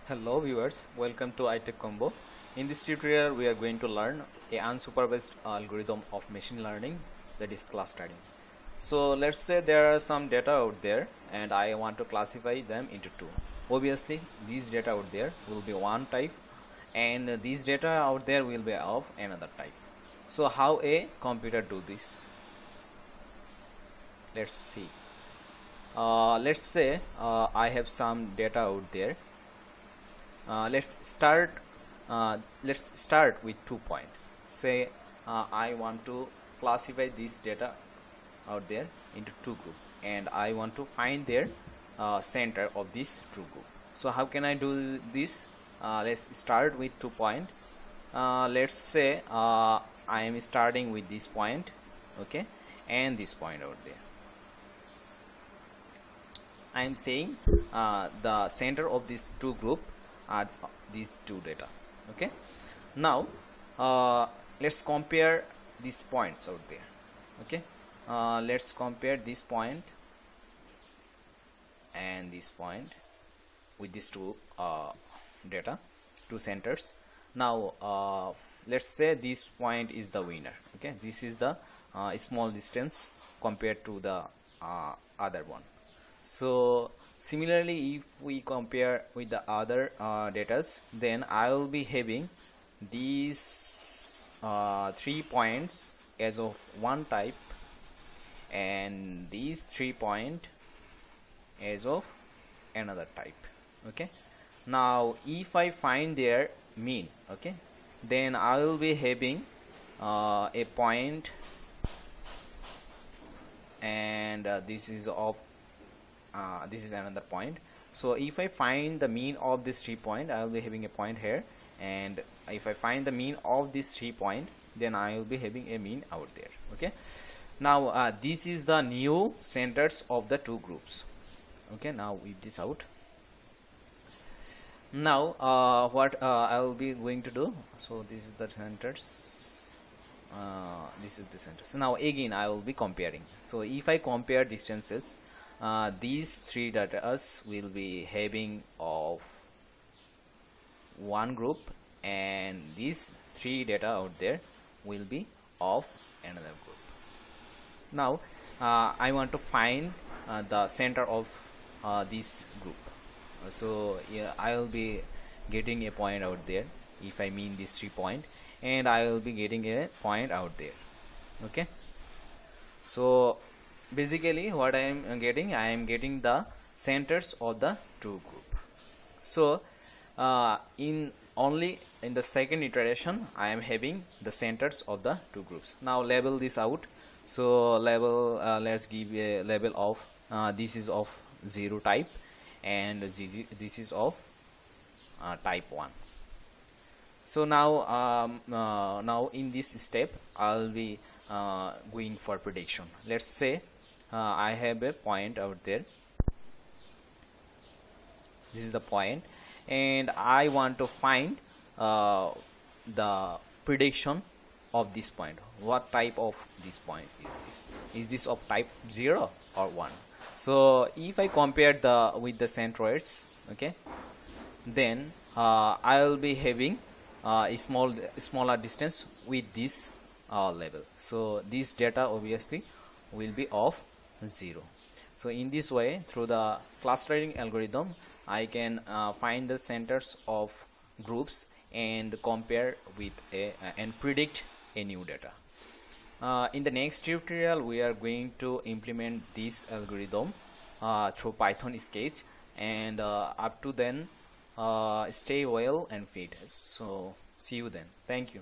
Hello viewers, welcome to iTech Combo. In this tutorial we are going to learn a unsupervised algorithm of machine learning, that is clustering. So let's say there are some data out there and I want to classify them into two. Obviously these data out there will be one type and these data out there will be of another type. So how a computer do this? Let's see. Let's say I have some data out there. Let's start with 2 points. Say I want to classify this data out there into two groups and I want to find their center of this two group. So how can I do this? Let's start with 2 points. Let's say I am starting with this point, okay, and this point out there. I am saying the center of these two group are these two data. Okay, now let's compare these points out there. Okay, let's compare this point and this point with these two data, two centers. Now let's say this point is the winner. Okay, this is the small distance compared to the other one. So similarly, if we compare with the other datas, then I will be having these 3 points as of one type and these 3 points as of another type. Okay, now if I find their mean, okay, then I will be having a point and this is of this is another point. So if I find the mean of this 3 point, I will be having a point here, and if I find the mean of this 3 point, then I will be having a mean out there. Okay, now this is the new centers of the two groups. Okay, now weed this out. Now what I will be going to do, so this is the centers, this is the centers. Now again I will be comparing. So if I compare distances, these three data will be having of one group and these three data out there will be of another group. Now I want to find the center of this group. So yeah, I will be getting a point out there if I mean this 3 point, and I will be getting a point out there. Okay, so basically what I am getting the centers of the two group. So in the second iteration I am having the centers of the two groups. Now label this out. So label, let's give a label of this is of 0 type and this is of type 1. So now now in this step I'll be going for prediction. Let's say I have a point out there, this is the point, and I want to find the prediction of this point. What type of this point is this? Is this of type 0 or 1? So if I compare with the centroids, okay, then I will be having a smaller distance with this level. So this data obviously will be of 0. So in this way, through the clustering algorithm, I can find the centers of groups and compare with and predict a new data. In the next tutorial we are going to implement this algorithm through Python sketch, and up to then stay well and fit. So see you then. Thank you.